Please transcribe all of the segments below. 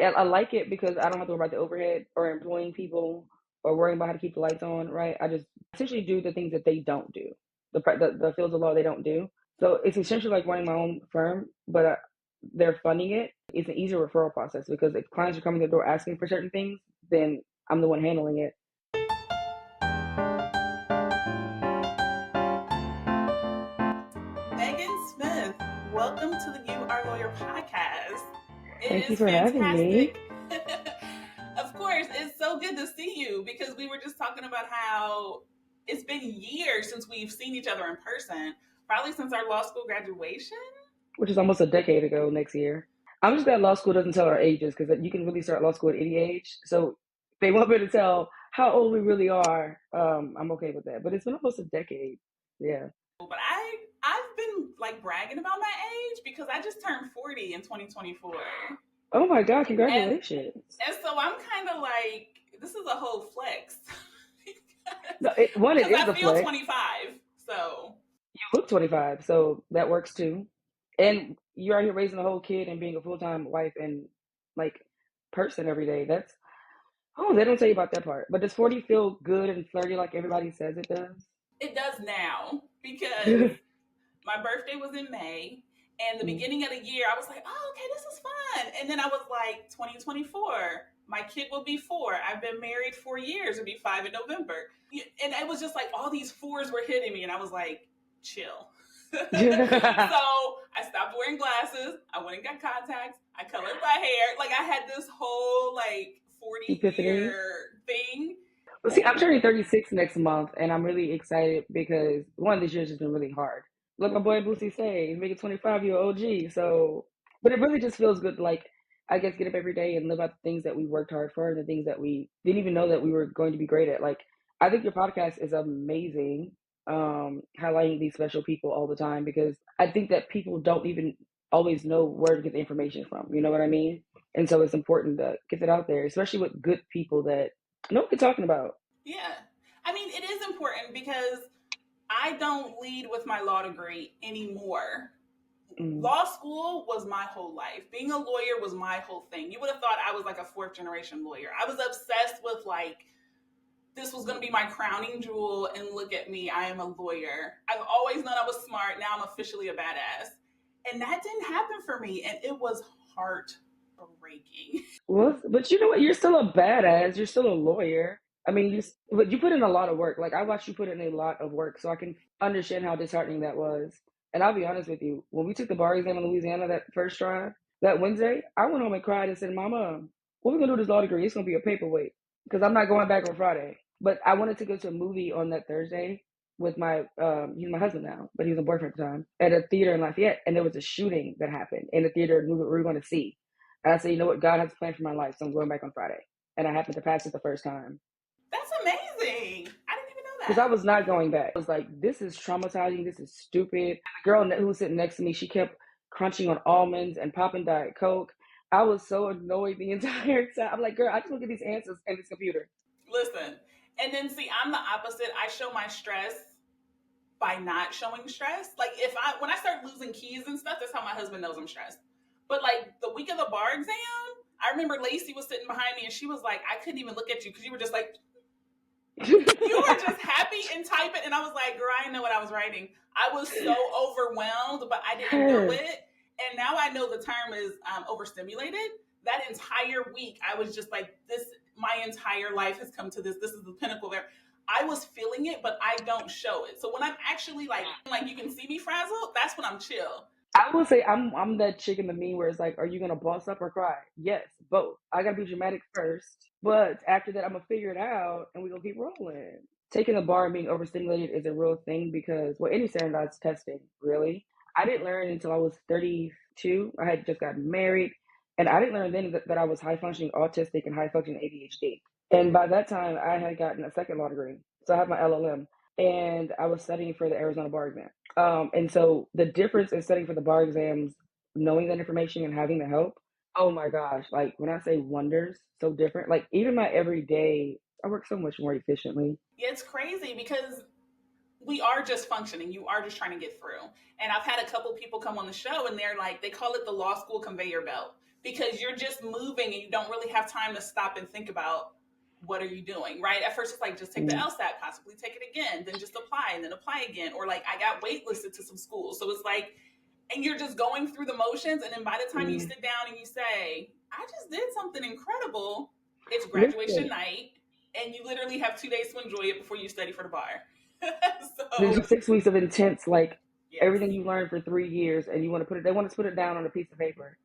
I like it because I don't have to worry about the overhead or employing people or worrying about how to keep the lights on, right? I just essentially do the things that they don't do, the fields of law they don't do. So it's essentially like running my own firm, but they're funding it. It's an easier referral process because if clients are coming to the door asking for certain things, then I'm the one handling it. Meagan Smith, welcome to the You Our Lawyer podcast. It Thank you is for having me. fantastic. Of course, it's so good to see you because we were just talking about how it's been years since we've seen each other in person, probably since our law school graduation. Which is almost a decade ago next year. I'm just glad law school doesn't tell our ages because you can really start law school at any age. So if they want me to tell how old we really are, I'm okay with that. But it's been almost a decade. Yeah. But I've been like bragging about my age because I just turned 40 in 2024. Oh my God, And congratulations. and so I'm kind of like, this is a whole flex. No, it because is I a feel flex. 25. So You look 25, so that works too. And you're out here raising a whole kid and being a full-time wife and like person every day. They don't tell you about that part. But does 40 feel good and flirty like everybody says it does? it does now because my birthday was in May. And the beginning of the year, I was like, oh, okay, this is fun. And then I was like, 2024, my kid will be 4. I've been married 4 years. It'll be 5 in November. And it was just like all these 4s were hitting me. And I was like, chill. So I stopped wearing glasses. I went and got contacts. I colored my hair. Like I had this whole like 40-year thing. Well, see, I'm turning 36 next month, and I'm really excited because one, this year's just been really hard. Like my boy Boosie say, he's making 25-year OG. So, but it really just feels good, like, I guess, get up every day and live out the things that we worked hard for and the things that we didn't even know that we were going to be great at. Like, I think your podcast is amazing, highlighting these special people all the time because I think that people don't even always know where to get the information from. You know what I mean? And so it's important to get it out there, especially with good people that know what they're talking about. Yeah. I mean, it is important because I don't lead with my law degree anymore. Law school was my whole life. Being a lawyer was my whole thing. You would have thought I was like a 4th generation lawyer. I was obsessed with like, this was going to be my crowning jewel. And look at me, I am a lawyer. I've always known I was smart. Now I'm officially a badass. And that didn't happen for me. And it was heartbreaking. Well, but you know what? You're still a badass. You're still a lawyer. I mean, but you put in a lot of work. Like I watched you put in a lot of work, so I can understand how disheartening that was. And I'll be honest with you, when we took the bar exam in Louisiana that first try, that Wednesday, I went home and cried and said, "Mama, what we gonna do with this law degree? It's gonna be a paperweight because I'm not going back on Friday." But I wanted to go to a movie on that Thursday with my he's my husband now, but he was a boyfriend at the time, at a theater in Lafayette, and there was a shooting that happened in the theater we were going to see. And I said, you know what, God has a plan for my life, so I'm going back on Friday. And I happened to pass it the first time. That's amazing. I didn't even know Because that. I was not going back. I was like, this is traumatizing. This is stupid. The girl who was sitting next to me, she kept crunching on almonds and popping Diet Coke. I was so annoyed the entire time. I'm like, girl, I just want to get these answers in this computer. Listen, and then see, I'm the opposite. I show my stress by not showing stress. Like when I start losing keys and stuff, that's how my husband knows I'm stressed. But like the week of the bar exam, I remember Lacey was sitting behind me and she was like, I couldn't even look at you because you were just like, you were just happy and typing. And I was like, girl, I didn't know what I was writing. I was so overwhelmed, but I didn't know it. And now I know the term is overstimulated. That entire week, I was just like, my entire life has come to this. This is the pinnacle there. I was feeling it, but I don't show it. So when I'm actually like you can see me frazzled, that's when I'm chill. I will say I'm that chick in the meme where it's like, are you gonna boss up or cry? Yes, both. I gotta be dramatic first, but after that, I'm gonna figure it out, and we gonna keep rolling. Taking the bar and being overstimulated is a real thing because, well, any standardized testing, really. I didn't learn until I was 32. I had just gotten married, and I didn't learn then that I was high functioning autistic and high functioning ADHD. And by that time, I had gotten a second law degree, so I have my LLM, and I was studying for the Arizona bar exam. And so the difference in studying for the bar exams, knowing that information and having the help, oh my gosh, like when I say wonders, so different. Like even my everyday, I work so much more efficiently. Yeah, it's crazy because we are just functioning. You are just trying to get through. And I've had a couple people come on the show and they're like, they call it the law school conveyor belt. because you're just moving and you don't really have time to stop and think about what are you doing, right? At first, it's like just take the LSAT, possibly take it again, then just apply and then apply again. Or like I got waitlisted to some schools. So it's like, and you're just going through the motions. And then by the time you sit down and you say, I just did something incredible, it's graduation night. And you literally have 2 days to enjoy it before you study for the bar. There's So, 6 weeks of intense, like yes. everything you learned for 3 years, and you want to put it. They want to put it down on a piece of paper,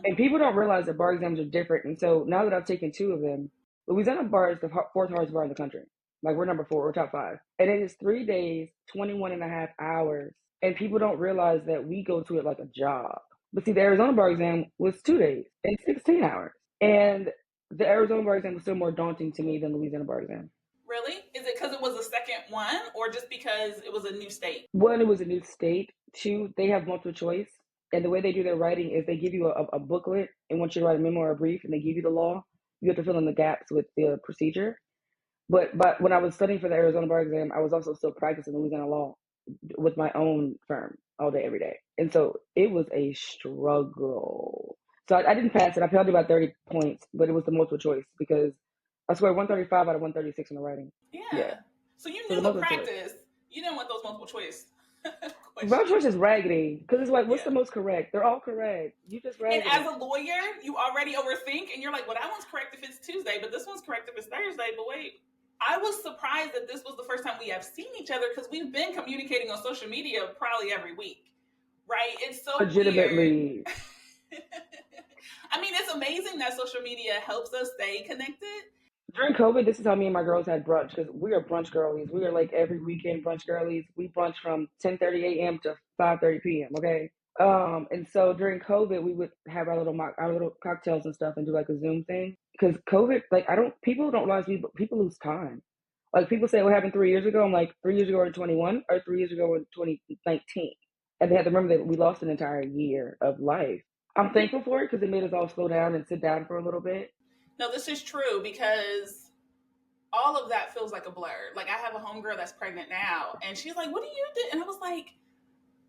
and people don't realize that bar exams are different. And so now that I've taken 2 of them, Louisiana bar is the fourth hardest bar in the country. Like we're number 4, we're top 5, and it is 3 days, 21 and a half hours, and people don't realize that we go to it like a job. But see, the Arizona bar exam was 2 days and 16 hours, and the Arizona bar exam was still more daunting to me than the Louisiana bar exam. Really? Is it because it was a second one, or just because it was a new state? 1, it was a new state. 2, they have multiple choice. And the way they do their writing is they give you a booklet and want you to write a memo or a brief, and they give you the law. You have to fill in the gaps with the procedure. But when I was studying for the Arizona bar exam, I was also still practicing Louisiana law with my own firm all day, every day. And so it was a struggle. So I didn't pass it. I failed about 30 points, but it was the multiple choice because I swear 135 out of 136 in the writing. Yeah. So you knew the practice. You didn't want those multiple choice. Multiple choice is raggedy because it's like, what's the most correct? They're all correct. You just raggedy. And as a lawyer, you already overthink, and you're like, well, that one's correct if it's Tuesday, but this one's correct if it's Thursday. But wait, I was surprised that this was the first time we have seen each other because we've been communicating on social media probably every week, right? It's so legitimately weird. I mean, it's amazing that social media helps us stay connected. During COVID, this is how me and my girls had brunch because we are brunch girlies. We are like every weekend brunch girlies. We brunch from 10:30 a.m. to 5:30 p.m. Okay, and so during COVID, we would have our little cocktails and stuff and do like a Zoom thing because COVID, like people don't realize people lose time. Like people say, what happened 3 years ago? I'm like 3 years ago in 21 or 3 years ago in 2019, and they have to remember that we lost an entire year of life. I'm thankful for it because it made us all slow down and sit down for a little bit. No, this is true because all of that feels like a blur. Like I have a homegirl that's pregnant now, and she's like, "What do you do?" And I was like,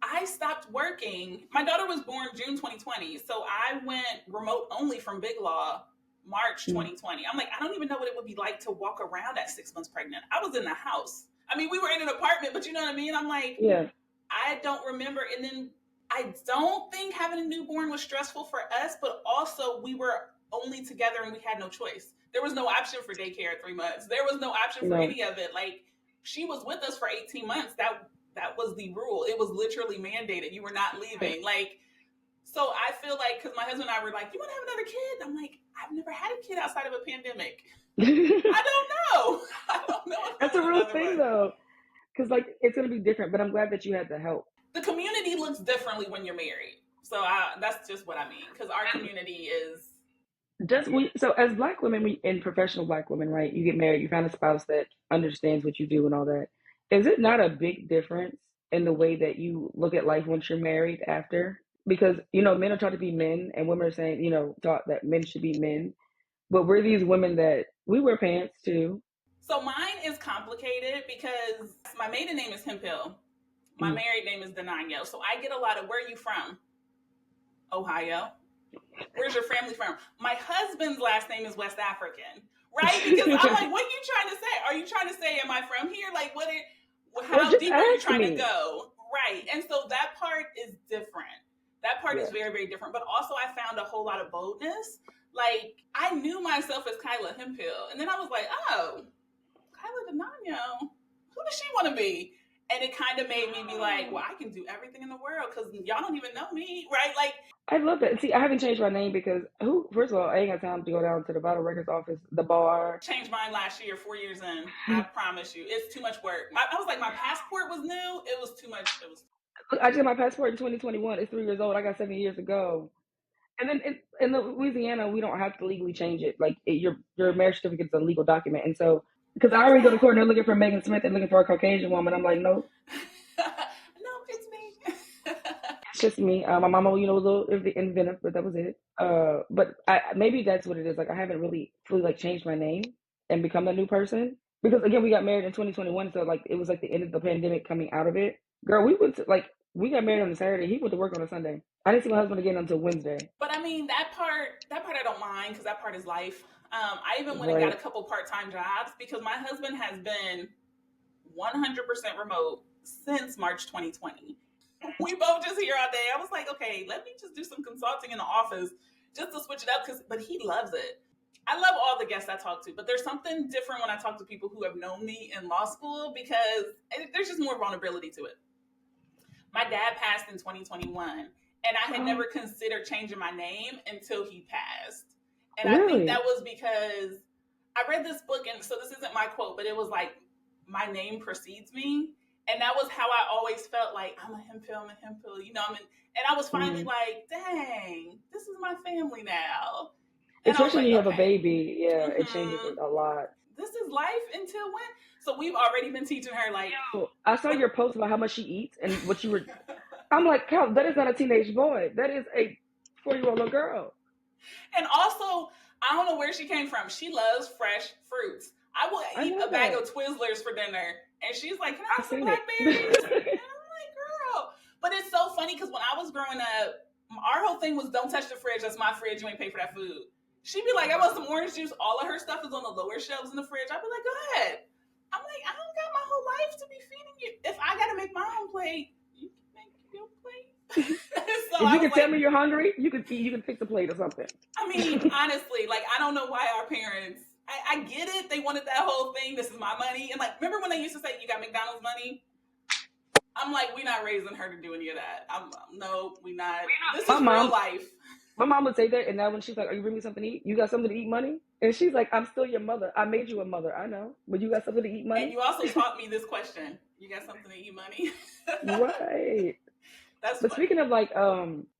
"I stopped working. My daughter was born June 2020, so I went remote only from Big Law March 2020. I'm like, I don't even know what it would be like to walk around at 6 months pregnant. I was in the house. I mean, we were in an apartment, but you know what I mean? I'm like, I don't remember. And then I don't think having a newborn was stressful for us, but also we were only together and we had no choice. There was no option for daycare at 3 months. There was no option for any of it. Like she was with us for 18 months. That was the rule. It was literally mandated. You were not leaving. Like, so I feel like, because my husband and I were like, you want to have another kid? I'm like, I've never had a kid outside of a pandemic. I don't know. That's a real thing though. Because like, it's going to be different, but I'm glad that you had the help. The community looks differently when you're married. So that's just what I mean. Because our community is. So as Black women, in professional Black women, right? You get married, you find a spouse that understands what you do and all that. Is it not a big difference in the way that you look at life once you're married after? Because, men are taught to be men and women are saying, taught that men should be men. But we're these women that we wear pants too. So mine is complicated because my maiden name is Hemphill. My married name is Denanyoh. So I get a lot of, where are you from? Ohio. Where's your family from? My husband's last name is West African, right? Because I'm like, what are you trying to say? Are you trying to say, am I from here? Like, how deep are you trying to go? Right. And so that part is different. That part is very, very different. But also I found a whole lot of boldness. Like, I knew myself as Kyla Hemphill. And then I was like, oh, Kyla Denanyoh, who does she want to be? And it kind of made me be like, well, I can do everything in the world because y'all don't even know me, right? Like, I love that. See, I haven't changed my name because first of all, I ain't got time to go down to the Vital Records office, the bar. Changed mine last year, 4 years in. I promise you. It's too much work. I was like, my passport was new. It was too much. I just got my passport in 2021. It's 3 years old. I got 7 years to go. And then in Louisiana, we don't have to legally change it. Like your marriage certificate is a legal document. And so, because I already go to court and they're looking for Meagan Smith and looking for a Caucasian woman, I'm like, nope. No, it's me. It's just me. My mama, was a little inventive, but that was it. But maybe that's what it is. Like I haven't really fully like changed my name and become a new person. Because again, we got married in 2021, so like it was like the end of the pandemic coming out of it. Girl, we went to like We got married on a Saturday. He went to work on a Sunday. I didn't see my husband again until Wednesday. But I mean, that part I don't mind because that part is life. I even went and got a Right. couple part-time jobs because my husband has been 100% remote since March 2020. We both just here all day. I was like, okay, let me just do some consulting in the office just to switch it up. But he loves it. I love all the guests I talk to, but there's something different when I talk to people who have known me in law school because there's just more vulnerability to it. My dad passed in 2021, and I had never considered changing my name until he passed. And I think Really? that was because I read this book, and so this isn't my quote, but it was like, my name precedes me. And that was how I always felt like, I'm a hemphill, you know, and I was finally like, dang, this is my family now. And I was Especially like, when you have a okay, baby, yeah, it changes a lot. this is life until when? So we've already been teaching her like. Yo, I saw your post about how much she eats and what you were. I'm like, Cal, that is not a teenage boy. That is a 4-year-old little girl. And also, I don't know where she came from. She loves fresh fruits. I will eat a bag of Twizzlers for dinner, and she's like, "Can I have some blackberries?" And I'm like, "Girl," but it's so funny because when I was growing up, our whole thing was, "Don't touch the fridge. That's my fridge. You ain't pay for that food." She'd be like, "I want some orange juice." All of her stuff is on the lower shelves in the fridge. I'd be like, "Go ahead." I'm like, I don't got my whole life to be feeding you. If I got to make my own plate, you can make your plate. So if you can tell me you're hungry, you can fix a plate or something. I mean, honestly, like, I don't know why our parents, I get it. They wanted that whole thing. This is my money. And like, remember when they used to say, you got McDonald's money? I'm like, we're not raising her to do any of that. No, we're not. This is real life. My mom would say that, and now when she's like, "Are you bringing me something to eat? You got something to eat, money?" And she's like, "I'm still your mother. I made you a mother. I know, but you got something to eat, money." And you also taught me this question: you got something to eat, money? Right. That's. But funny. Speaking of like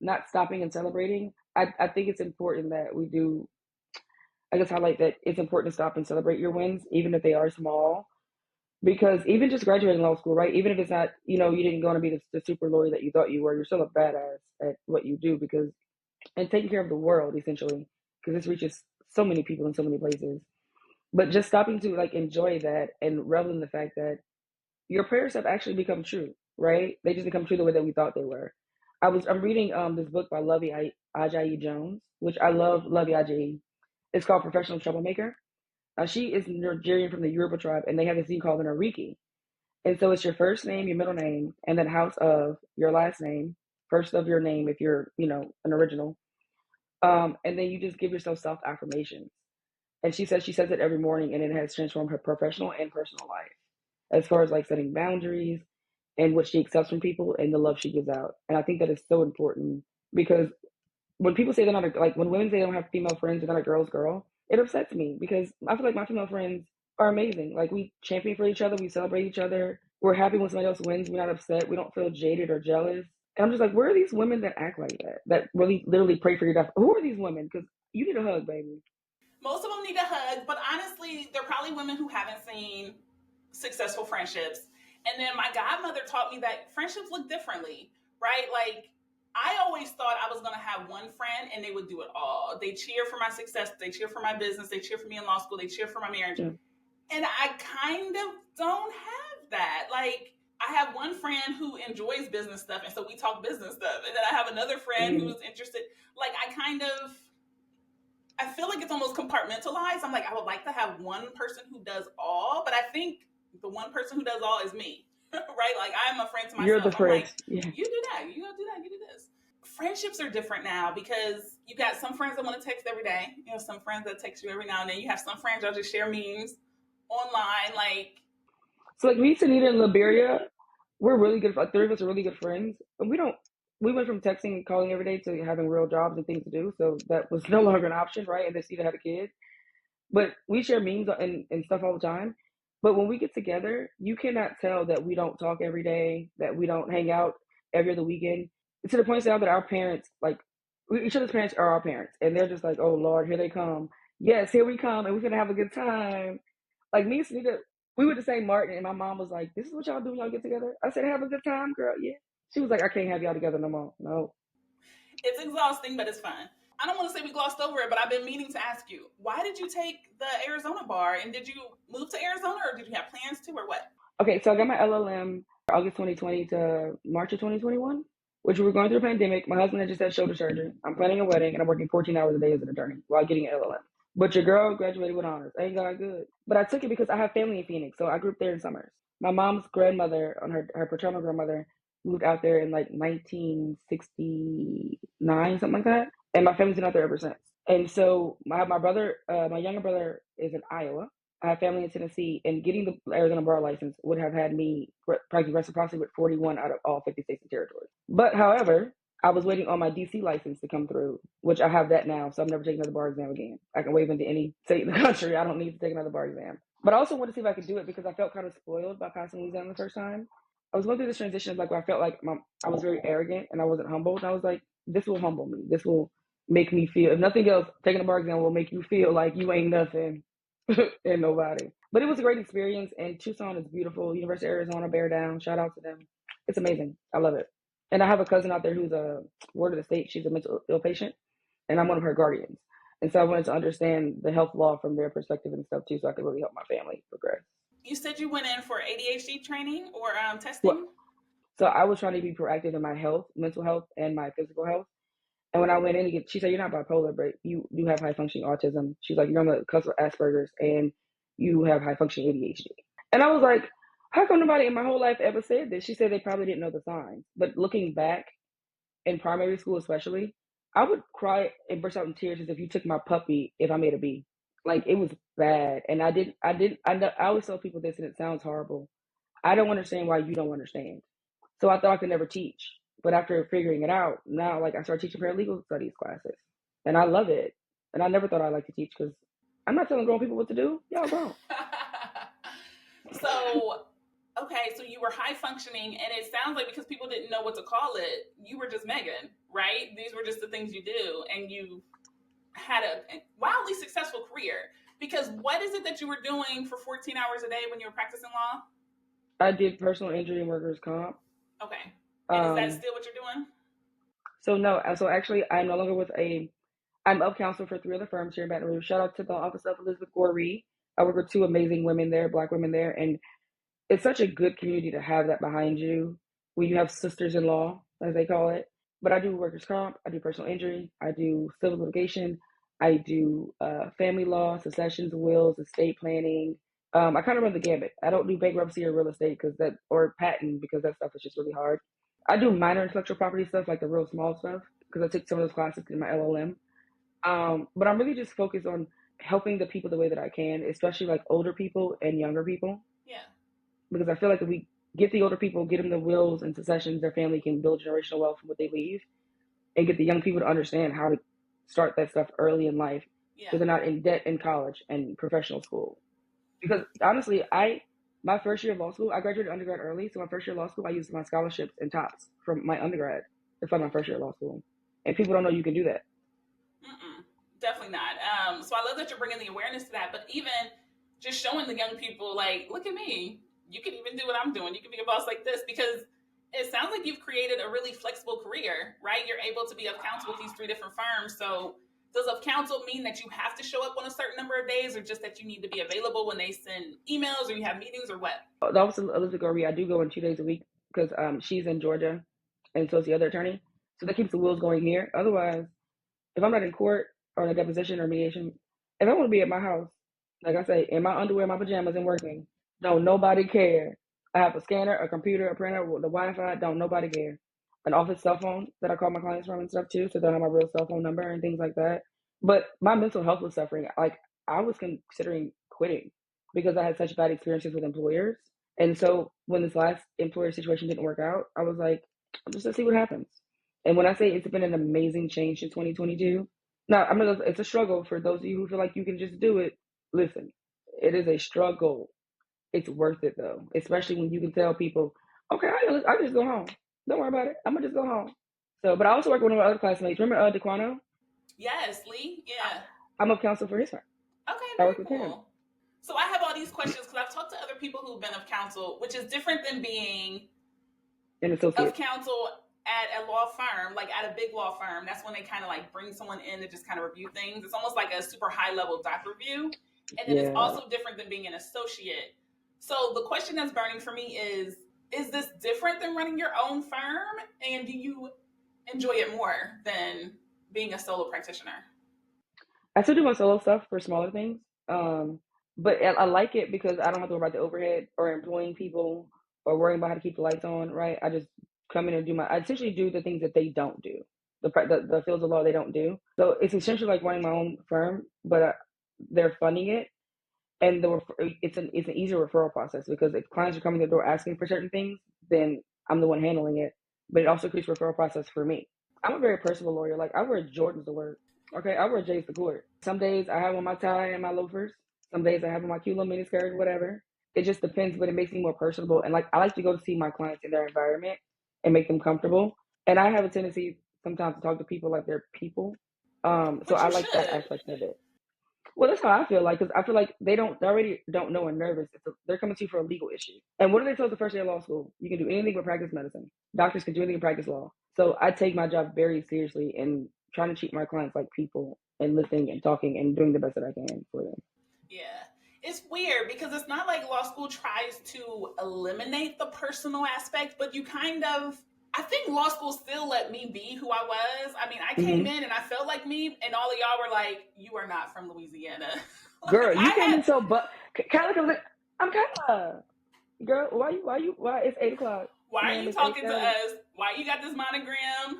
not stopping and celebrating, I think it's important that we do. I guess highlight that it's important to stop and celebrate your wins, even if they are small. Because even just graduating law school, right? Even if it's not, you didn't go to be the super lawyer that you thought you were, you're still a badass at what you do because and taking care of the world essentially because this reaches so many people in so many places, but just stopping to like enjoy that and revel in the fact that your prayers have actually become true, right? They just become true the way that we thought they were. I'm reading this book by Lovey Ajayi Jones, which I love. Lovey Ajayi. It's called Professional Troublemaker. She is Nigerian from the Yoruba tribe, and they have this thing called an Ariki. And so it's your first name, your middle name, and then house of your last name, first of your name if you're, an original. And then you just give yourself self affirmations. And she says it every morning, and it has transformed her professional and personal life as far as like setting boundaries and what she accepts from people and the love she gives out. And I think that is so important because when people say they're not like when women say they don't have female friends, they're not a girl's girl, it upsets me because I feel like my female friends are amazing. Like we champion for each other, we celebrate each other, we're happy when somebody else wins, we're not upset, we don't feel jaded or jealous. And I'm just like, where are these women that act like that really literally pray for your death? Who are these women? Because you need a hug, baby. Most of them need a hug, but honestly, they're probably women who haven't seen successful friendships. And then my godmother taught me that friendships look differently, right? Like, I always thought I was going to have one friend and they would do it all. They cheer for my success, they cheer for my business, they cheer for me in law school, they cheer for my marriage. Yeah. And I kind of don't have that. Like, I have one friend who enjoys business stuff, and so we talk business stuff. And then I have another friend who's interested. Like, I feel like it's almost compartmentalized. I'm like, I would like to have one person who does all, but I think the one person who does all is me, right? Like, I'm a friend to myself. You're the friend. Like, yeah. You do that. You go do that. You do this. Friendships are different now because you got some friends that want to text every day. You have some friends that text you every now and then. You have some friends that just share memes online. Like, so like me, Tanita, and Liberia, we're really good. Like, 3 of us are really good friends, and we went from texting and calling every day to having real jobs and things to do. So that was no longer an option, right? And then Steve had a kid. But we share memes and stuff all the time. But when we get together, you cannot tell that we don't talk every day, that we don't hang out every other weekend. It's to the point now that our parents, like, each other's parents are our parents. And they're just like, oh, Lord, here they come. Yes, here we come. And we're going to have a good time. Like, me and Sunita, we went to St. Martin, and my mom was like, this is what y'all do when y'all get together? I said, have a good time, girl. Yeah. She was like, I can't have y'all together no more. No. It's exhausting, but it's fun. I don't want to say we glossed over it, but I've been meaning to ask you, why did you take the Arizona bar? And did you move to Arizona or did you have plans to or what? Okay, so I got my LLM August 2020 to March of 2021, which we were going through a pandemic. My husband had just had shoulder surgery. I'm planning a wedding, and I'm working 14 hours a day as an attorney while getting an LLM. But your girl graduated with honors. Ain't God good? But I took it because I have family in Phoenix, so I grew up there in summers. My mom's grandmother, on her paternal grandmother, moved out there in like 1969, something like that. And my family's been out there ever since. And so my brother, my younger brother, is in Iowa. I have family in Tennessee, and getting the Arizona bar license would have had me practice reciprocity with 41 out of all 50 states and territories. But however, I was waiting on my DC license to come through, which I have that now, so I'm never taking another bar exam again. I can waive into any state in the country. I don't need to take another bar exam. But I also wanted to see if I could do it because I felt kind of spoiled by passing Louisiana the first time. I was going through this transition of like where I felt like I was very arrogant and I wasn't humble. And I was like, this will humble me. This will make me feel, if nothing else, taking a bar exam will make you feel like you ain't nothing and nobody. But it was a great experience, and Tucson is beautiful. University of Arizona, bear down. Shout out to them. It's amazing. I love it. And I have a cousin out there who's a ward of the state. She's a mental ill patient, and I'm one of her guardians. And so I wanted to understand the health law from their perspective and stuff too, so I could really help my family progress. You said you went in for ADHD training or testing? Well, so I was trying to be proactive in my health, mental health, and my physical health. And when I went in to she said, you're not bipolar, but you do have high functioning autism. She's like, you're on the cusp of Asperger's and you have high functioning ADHD. And I was like, how come nobody in my whole life ever said this? She said they probably didn't know the signs. But looking back, in primary school especially, I would cry and burst out in tears as if you took my puppy if I made a B. Like, it was bad. And I always tell people this, and it sounds horrible. I don't understand why you don't understand. So I thought I could never teach. But after figuring it out, now like I started teaching paralegal studies classes. And I love it. And I never thought I'd like to teach because I'm not telling grown people what to do. Y'all grown. So, okay, so you were high functioning, and it sounds like because people didn't know what to call it, you were just Meagan, right? These were just the things you do, and you had a wildly successful career. Because what is it that you were doing for 14 hours a day when you were practicing law? I did personal injury and workers' comp. Okay. And is that still what you're doing? So no, so actually I'm no longer I'm of counsel for 3 other firms here in Baton Rouge. Shout out to the office of Elizabeth Goree. I work with 2 amazing women there, Black women there, and it's such a good community to have that behind you when you have sisters-in-law, as they call it. But I do workers' comp, I do personal injury, I do civil litigation, I do family law, successions, wills, estate planning. I kind of run the gamut. I don't do bankruptcy or real estate or patent because that stuff is just really hard. I do minor intellectual property stuff, like the real small stuff, because I took some of those classes in my LLM. But I'm really just focused on helping the people the way that I can, especially like older people and younger people. Yeah. Because I feel like if we get the older people, get them the wills and successions, their family can build generational wealth from what they leave, and get the young people to understand how to start that stuff early in life, because they're not in debt in college and professional school. Because honestly, my first year of law school, I graduated undergrad early, so my first year of law school, I used my scholarships and TOPS from my undergrad to fund my first year of law school. And people don't know you can do that. Definitely not. So I love that you're bringing the awareness to that, but even just showing the young people, like, look at me. You can even do what I'm doing. You can be a boss like this, because it sounds like you've created a really flexible career, right? You're able to be of counsel with these 3 different firms. So does of counsel mean that you have to show up on a certain number of days, or just that you need to be available when they send emails or you have meetings, or what? The office of Elizabeth Goree, I do go in 2 days a week because she's in Georgia, and so is the other attorney. So that keeps the wheels going here. Otherwise, if I'm not in court or in a deposition or mediation, if I want to be at my house, like I say, in my underwear, my pajamas, and working, don't nobody care. I have a scanner, a computer, a printer, the Wi-Fi, don't nobody care. An office cell phone that I call my clients from and stuff too, so they'll have my real cell phone number and things like that. But my mental health was suffering. Like, I was considering quitting because I had such bad experiences with employers. And so when this last employer situation didn't work out, I was like, just let's see what happens. And when I say it's been an amazing change in 2022, now it's a struggle for those of you who feel like you can just do it. Listen, it is a struggle. It's worth it though, especially when you can tell people, okay, I just go home. Don't worry about it. I'm gonna just go home. So, but I also work with one of my other classmates. Remember DeQuano? Yes, Lee. Yeah. I'm of counsel for his firm. Okay, I very work with him. cool. So I have all these questions because I've talked to other people who've been of counsel, which is different than being An associate of counsel at a law firm, like at a big law firm. That's when they kind of like bring someone in to just kind of review things. It's almost like a super high level doc review. And then it's also different than being an associate. So the question that's burning for me is, is this different than running your own firm? And do you enjoy it more than being a solo practitioner? I still do my solo stuff for smaller things, um, but I like it because I don't have to worry about the overhead or employing people or worrying about how to keep the lights on. Right? I just come in and do my. I essentially do the things that they don't do, the fields of law they don't do. So it's essentially like running my own firm, but they're funding it, and it's an easier referral process because if clients are coming to the door asking for certain things, then I'm the one handling it. But it also creates referral process for me. I'm a very personal lawyer. Like I wear Jordans to work. Okay, I wear J's to court. Some days I have on my tie and my loafers. Some days I have on my cute little miniskirt, whatever. It just depends, but it makes me more personable. And like I like to go to see my clients in their environment and make them comfortable. And I have a tendency sometimes to talk to people like they're people. So But I you like that should. aspect of it. Well, that's how I feel like because I feel like they already don't know and nervous. They're coming to you for a legal issue. And what do they tell us the first day of law school? You can do anything but practice medicine. Doctors can do anything but practice law. So I take my job very seriously and trying to treat my clients like people and listening and talking and doing the best that I can for them. Yeah. It's weird because it's not like law school tries to eliminate the personal aspect, but you kind of, I think law school still let me be who I was. I mean, I came Hmm. in and I felt like me, and all of y'all were like, "You are not from Louisiana." Like Girl, you I came had, in so Kyla comes in. I'm Kyla. Girl, why it's 8 o'clock, why are ma'am? you It's eight talking to thirty. us? Why you got this monogram?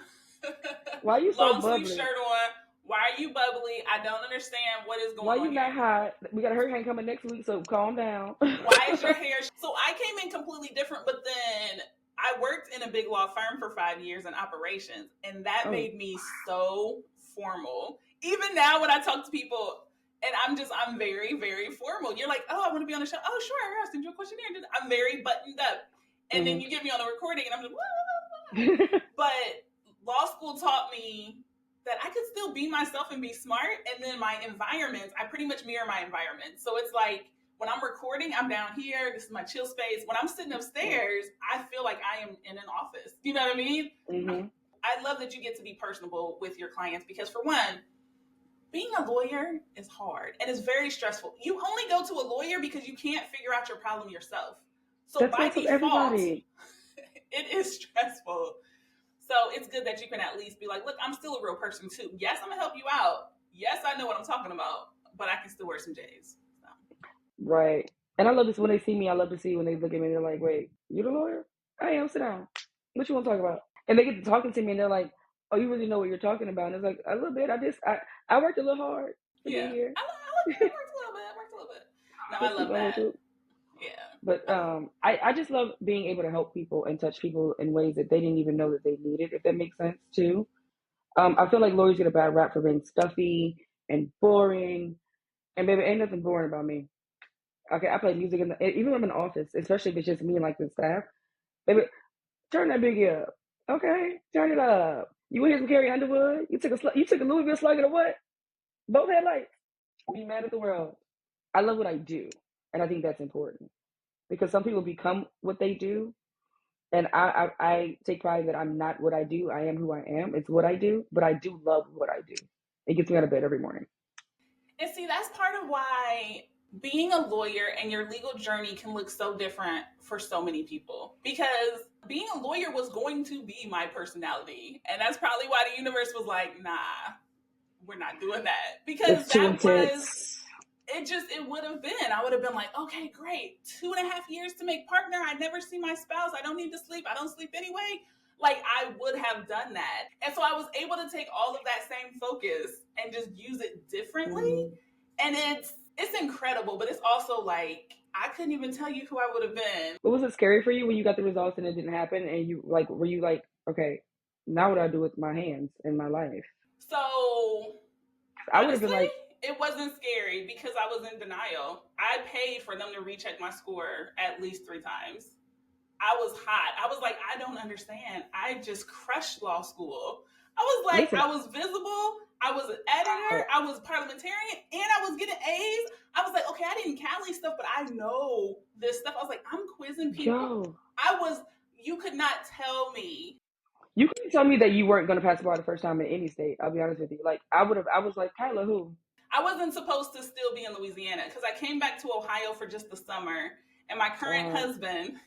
Why you so Long sleeve bubbly? shirt on? Why are you bubbly? I don't understand what is Why going on you here. not hot? We got a hurricane coming next week, so calm down. Why is your hair? So I came in completely different, but then I worked in a big law firm for 5 years in operations, and that Oh. made me so formal. Even now, when I talk to people, and I'm very, very formal. You're like, oh, I want to be on the show. Oh, sure, I'll send you a questionnaire. I'm very buttoned up. And then Hmm. you get me on a recording, and I'm just, whoa. But law school taught me that I could still be myself and be smart. And then my environments, I pretty much mirror my environment. So it's like when I'm recording, I'm down here. This is my chill space. When I'm sitting upstairs, I feel like I am in an office. You know what I mean? Hmm. I love that you get to be personable with your clients because, for one, being a lawyer is hard and it's very stressful. You only go to a lawyer because you can't figure out your problem yourself. So That's what I by told default, everybody. it is stressful. So it's good that you can at least be like, look, I'm still a real person too. Yes, I'm gonna help you out. Yes, I know what I'm talking about, but I can still wear some J's. So. Right. And I love this when they see me. I love to see when they look at me and they're like, wait, you the lawyer? I am. Sit down. What you want to talk about? And they get to talking to me and they're like, oh, you really know what you're talking about. And it's like, a little bit. I worked a little hard to get Yeah, here. I worked a little bit. I worked a little bit. No, I Let's keep love going with that. it. Yeah. But I just love being able to help people and touch people in ways that they didn't even know that they needed, if that makes sense too. I feel like lawyers get a bad rap for being stuffy and boring. And baby, ain't nothing boring about me. Okay, I play music even when I'm in the office, especially if it's just me and like the staff. Baby, turn that biggie up. Okay, turn it up. You want to hear some Carrie Underwood? You took a Louisville slug of what? Both headlights. Be mad at the world. I love what I do, and I think that's important because some people become what they do, and I take pride that I'm not what I do. I am who I am. It's what I do, but I do love what I do. It gets me out of bed every morning. And see, that's part of why being a lawyer and your legal journey can look so different for so many people. Because being a lawyer was going to be my personality. And that's probably why the universe was like, nah, we're not doing that. Because It's too that was intense. it would have been. I would have been like, okay, great. 2.5 years to make partner. I never see my spouse. I don't need to sleep. I don't sleep anyway. Like I would have done that. And so I was able to take all of that same focus and just use it differently. Mm. And it's incredible, but it's also like I couldn't even tell you who I would have been. But was it scary for you when you got the results and it didn't happen? And you like, were you like, okay, now what do I do with my hands in my life? So I would have been honestly, like, it wasn't scary because I was in denial. I paid for them to recheck my score at least 3 times. I was hot. I was like, I don't understand. I just crushed law school. I was like, listen, I was visible. I was an editor. I was parliamentarian, and I was getting A's. I was like, okay, I didn't Cali stuff, but I know this stuff. I was like, I'm quizzing people. yo, You could not tell me. you couldn't tell me that you weren't going to pass the bar the first time in any state. I'll be honest with you. Like, I was like, Kyla, who? I wasn't supposed to still be in Louisiana because I came back to Ohio for just the summer, and my current Uh, husband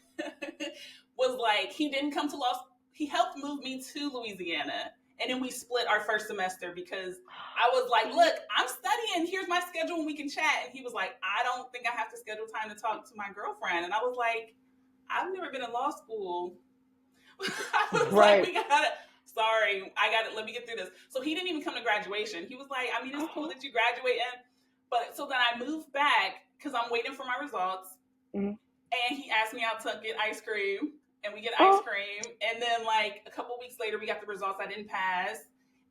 was like, he didn't come to law school. He helped move me to Louisiana. And then we split our first semester because I was like, look, I'm studying. Here's my schedule and we can chat. And he was like, I don't think I have to schedule time to talk to my girlfriend. And I was like, I've never been in law school. I was like, we gotta, sorry, I got it. Let me get through this. So he didn't even come to graduation. He was like, I mean, it's cool that you graduate. But so then I moved back because I'm waiting for my results. Mm-hmm. And he asked me out to get ice cream. And we get ice cream. And then like a couple weeks later, we got the results. I didn't pass.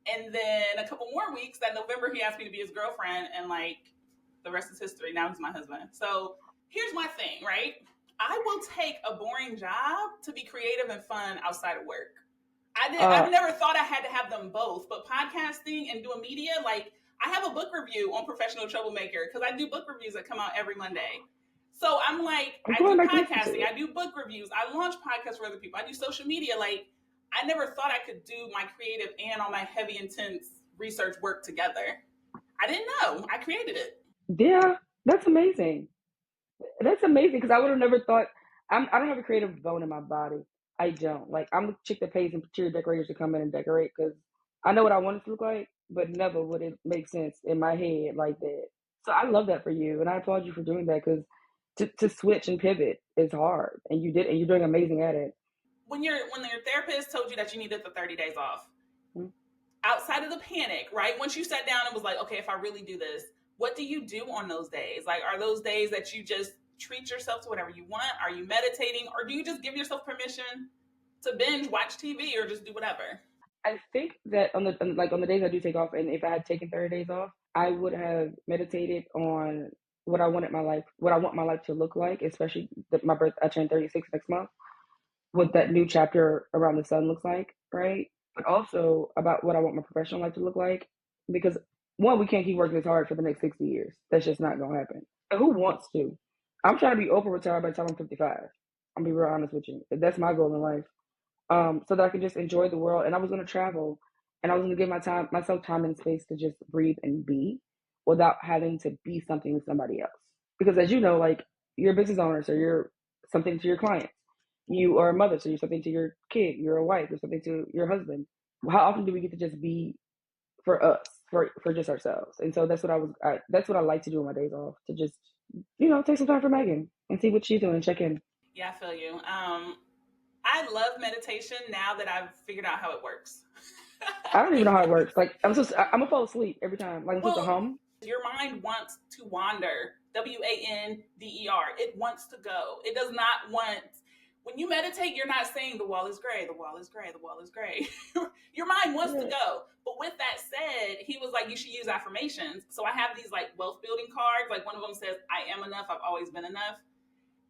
And then a couple more weeks, that November, he asked me to be his girlfriend. And like the rest is history. Now he's my husband. So here's my thing, right? I will take a boring job to be creative and fun outside of work. I've never thought I had to have them both, but podcasting and doing media, like I have a book review on Professional Troublemaker because I do book reviews that come out every Monday. So I'm like, I do podcasting, I do book reviews, I launch podcasts for other people, I do social media. Like, I never thought I could do my creative and all my heavy, intense research work together. I didn't know. I created it. Yeah, that's amazing. That's amazing because I would have never thought. I don't have a creative bone in my body. I don't. Like, I'm the chick that pays interior decorators to come in and decorate because I know what I want it to look like, but never would it make sense in my head like that. So I love that for you, and I applaud you for doing that because to switch and pivot is hard, and you did, and you're doing amazing at it. When your therapist told you that you needed the 30 days off, outside of the panic, right? Once you sat down and was like, okay, if I really do this, what do you do on those days? Like, are those days that you just treat yourself to whatever you want? Are you meditating, or do you just give yourself permission to binge watch TV or just do whatever? I think that on the days I do take off, and if I had taken 30 days off, I would have meditated on what I want my life to look like, especially my birth. I turn 36 next month. What that new chapter around the sun looks like, right? But also about what I want my professional life to look like, because one, we can't keep working this hard for the next 60 years. That's just not gonna happen. And who wants to? I'm trying to be Oprah retired by the time I'm 55. I'm gonna be real honest with you. That's my goal in life. So that I can just enjoy the world. And I was gonna travel, and I was gonna give myself time and space to just breathe and be, without having to be something to somebody else. Because as you know, like, you're a business owner, so you're something to your clients. You are a mother, so you're something to your kid. You're a wife, you're something to your husband. How often do we get to just be for us, for just ourselves? And so that's what that's what I like to do on my days off, to just, take some time for Meagan and see what she's doing and check in. Yeah, I feel you. I love meditation now that I've figured out how it works. I don't even know how it works. Like, I'm gonna fall asleep every time. Like, I'm supposed to hum. Your mind wants to wander. WANDER. It wants to go. It does not want. When you meditate, you're not saying the wall is gray, the wall is gray, the wall is gray. Your mind wants to go. But with that said, he was like, you should use affirmations. So I have these like wealth building cards. Like, one of them says, I am enough. I've always been enough.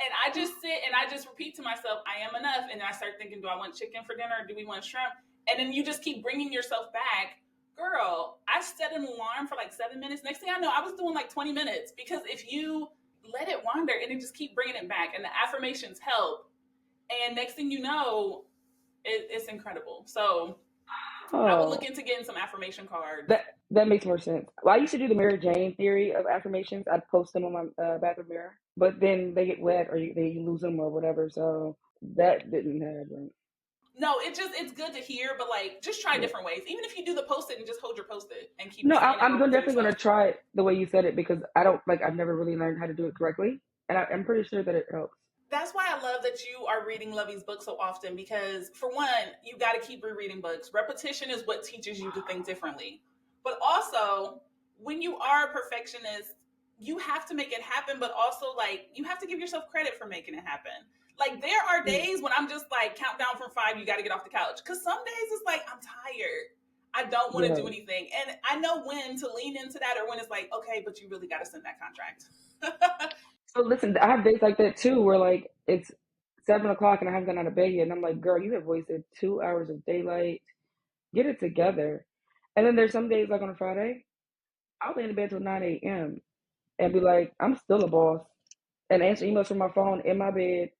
And I just sit and I just repeat to myself, I am enough. And then I start thinking, do I want chicken for dinner? Or do we want shrimp? And then you just keep bringing yourself back. Girl, I set an alarm for like 7 minutes. Next thing I know, I was doing like 20 minutes. Because if you let it wander and then just keep bringing it back, and the affirmations help. And next thing you know, it's incredible. So I would look into getting some affirmation cards. That makes more sense. Well, I used to do the Mary Jane theory of affirmations. I'd post them on my bathroom mirror, but then they get wet or they lose them or whatever. So that didn't happen. No, it's good to hear, but like, just try different ways. Even if you do the post-it and just hold your post-it and keep. No, I'm definitely going to try it the way you said it, because I've never really learned how to do it correctly, and I'm pretty sure that it helps. That's why I love that you are reading Lovey's book so often, because for one, you got to keep rereading books. Repetition is what teaches you to think differently. But also, when you are a perfectionist, you have to make it happen, but also like you have to give yourself credit for making it happen. Like, there are days when I'm just like, count down from 5, you got to get off the couch. Because some days it's like, I'm tired. I don't want to do anything. And I know when to lean into that, or when it's like, okay, but you really got to send that contract. So listen, I have days like that too, where like it's 7 o'clock and I haven't gotten out of bed yet. And I'm like, girl, you have wasted 2 hours of daylight. Get it together. And then there's some days, like on a Friday, I'll lay in bed till 9 a.m. and be like, I'm still a boss, and answer emails from my phone in my bed,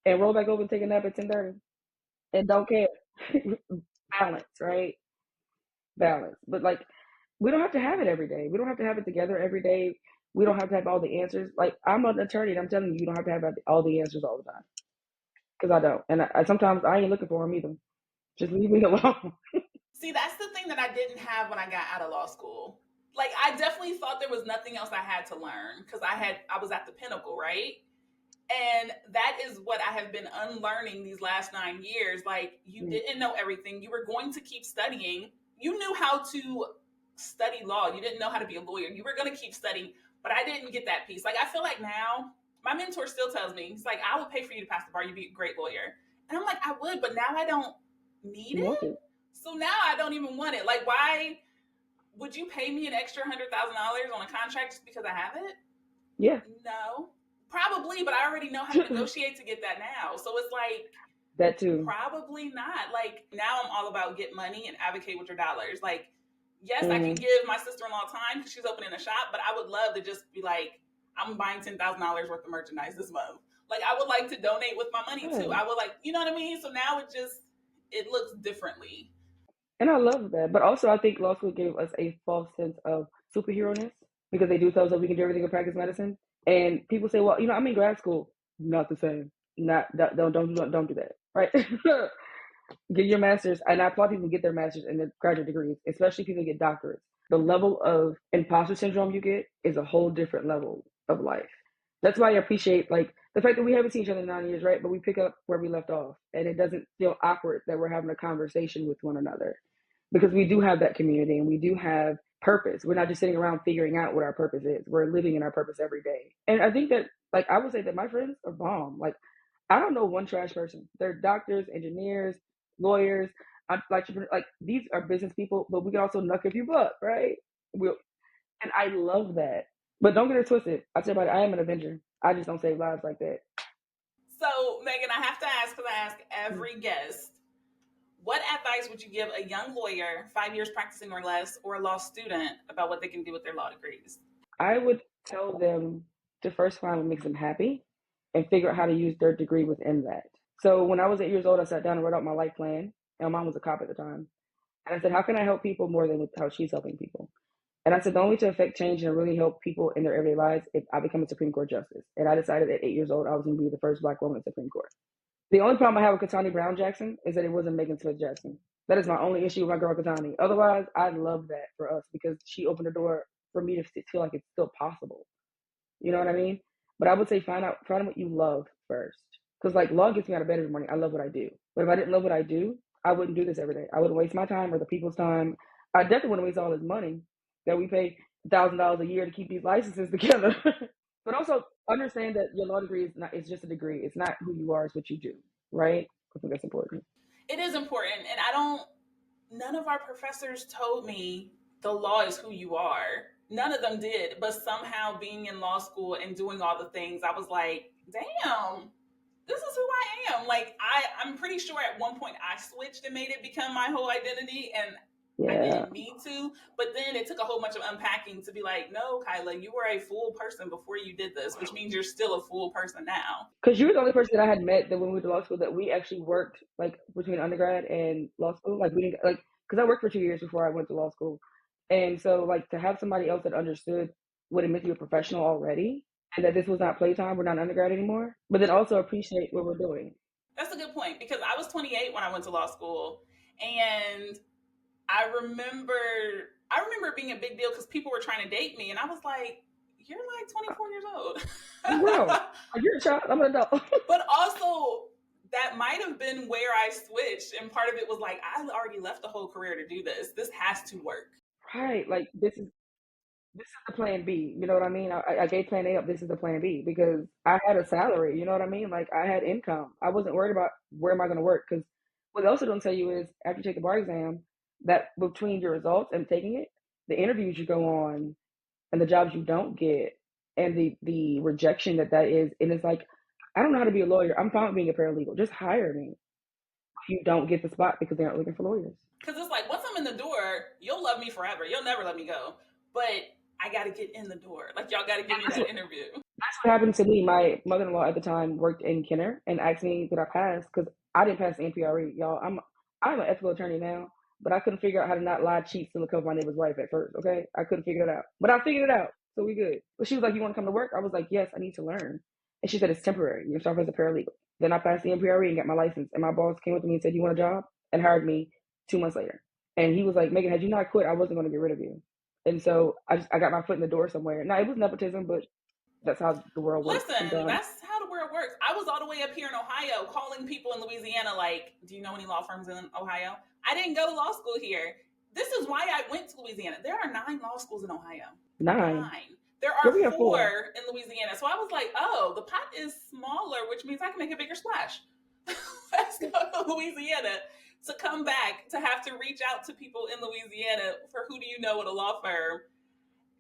and roll back over and take a nap at 10:30 and don't care. Balance, right? Balance. But like, we don't have to have it every day. We don't have to have it together every day. We don't have to have all the answers. Like, I'm an attorney, and I'm telling you, you don't have to have all the answers all the time. because I don't. And sometimes I ain't looking for them either. Just leave me alone. See, that's the thing that I didn't have when I got out of law school. Like, I definitely thought there was nothing else I had to learn because I was at the pinnacle, right? And that is what I have been unlearning these last 9 years. Like, you didn't know everything. You were going to keep studying. You knew how to study law. You didn't know how to be a lawyer. You were going to keep studying, but I didn't get that piece. Like, I feel like now, my mentor still tells me, he's like, I would pay for you to pass the bar. You'd be a great lawyer. And I'm like, I would, but now I don't need You want it. it. So now I don't even want it. Like, why would you pay me an extra $100,000 on a contract just because I have it? Yeah. No. Probably, but I already know how to negotiate to get that now. So it's like, that too. Probably not. Like, now I'm all about get money and advocate with your dollars. Like, yes, I can give my sister-in-law time because she's opening a shop, but I would love to just be like, I'm buying $10,000 worth of merchandise this month. Like, I would like to donate with my money too. I would like, you know what I mean? So now it looks differently. And I love that. But also, I think law school gave us a false sense of superhero-ness because they do tell us that we can do everything in practice medicine. And people say, well, I'm in grad school. Not the same. Don't do that. Right? Get your master's. And I applaud people who get their master's and their graduate degrees, especially people who get doctorates. The level of imposter syndrome you get is a whole different level of life. That's why I appreciate the fact that we haven't seen each other in 9 years, right? But we pick up where we left off, and it doesn't feel awkward that we're having a conversation with one another because we do have that community and we do have purpose. We're not just sitting around figuring out what our purpose is. We're living in our purpose every day. And I think that, I would say that my friends are bomb. I don't know one trash person. They're doctors, engineers, lawyers, these are business people, but we can also knuck a few bucks, right? And I love that. But don't get it twisted. I tell you about it, I am an Avenger. I just don't save lives like that. So, Megan, I have to ask, because I ask every guest, what advice would you give a young lawyer, 5 years practicing or less, or a law student about what they can do with their law degrees? I would tell them to first find what makes them happy and figure out how to use their degree within that. So when I was 8 years old, I sat down and wrote out my life plan. And my mom was a cop at the time. And I said, how can I help people more than with how she's helping people? And I said, the only way to affect change and really help people in their everyday lives if I become a Supreme Court justice. And I decided at 8 years old, I was going to be the first Black woman in the Supreme Court. The only problem I have with Katani Brown Jackson is that it wasn't Meagan Smith Jackson. That is my only issue with my girl Katani. Otherwise, I love that for us because she opened the door for me to feel like it's still possible. You know what I mean? But I would say find out what you love first. Because law gets me out of bed every morning. I love what I do. But if I didn't love what I do, I wouldn't do this every day. I wouldn't waste my time or the people's time. I definitely wouldn't waste all this money that we pay $1,000 a year to keep these licenses together. But also understand that your law degree it's just a degree. It's not who you are, it's what you do. Right? I think that's important. It is important. And none of our professors told me the law is who you are. None of them did. But somehow being in law school and doing all the things, I was like, damn, this is who I am. I'm pretty sure at one point I switched and made it become my whole identity. And I didn't need to, but then it took a whole bunch of unpacking to be like, no, Kyla, you were a full person before you did this, which means you're still a full person now. Because you were the only person that I had met that when we went to law school that we actually worked between undergrad and law school. We didn't because I worked for 2 years before I went to law school, and so to have somebody else that understood what it meant to be a professional already, and that this was not playtime, we're not undergrad anymore, but then also appreciate what we're doing. That's a good point because I was 28 when I went to law school, and I remember it being a big deal because people were trying to date me, and I was like, you're 24 years old. Bro, you're a child, I'm an adult. But also, that might have been where I switched, and part of it was I already left the whole career to do this. This has to work. Right, this is the plan B. You know what I mean? I gave plan A up. This is the plan B because I had a salary. You know what I mean? I had income. I wasn't worried about where am I going to work because what they also don't tell you is after you take the bar exam, that between your results and taking it, the interviews you go on and the jobs you don't get and the rejection that is, and it's I don't know how to be a lawyer. I'm fine with being a paralegal. Just hire me. If you don't get the spot because they aren't looking for lawyers. Because it's once I'm in the door, you'll love me forever. You'll never let me go. But I got to get in the door. Y'all got to give me that interview. That's what happened to me. My mother-in-law at the time worked in Kenner and asked me did I pass because I didn't pass the NPRE. Y'all, I'm an ethical attorney now, but I couldn't figure out how to not lie, cheat, steal, and cover my neighbor's wife at first. Okay, I couldn't figure it out, but I figured it out, so we good. But she was like, "You want to come to work?" I was like, "Yes, I need to learn." And she said, "It's temporary. You start as a paralegal." Then I passed the MPRE and got my license. And my boss came up to me and said, "You want a job?" and hired me 2 months later. And he was like, "Meagan, had you not quit, I wasn't going to get rid of you." And so I got my foot in the door somewhere. Now, it was nepotism, but that's how the world works Listen, sometimes. that's how the world works. I was all the way up here in Ohio calling people in Louisiana, like, do you know any law firms in Ohio? I didn't go to law school here. This is why I went to Louisiana. There are 9 law schools in Ohio. 9. There Girl, are we have 4. 4 in Louisiana. So I was like, oh, the pot is smaller, which means I can make a bigger splash. Let's go to Louisiana to come back to have to reach out to people in Louisiana for who do you know at a law firm.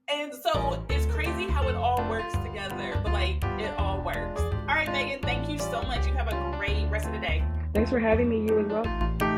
And so it's crazy how it all works together, but like it all works. All right, Meagan, thank you so much. You have a great rest of the day. Thanks for having me. You as well.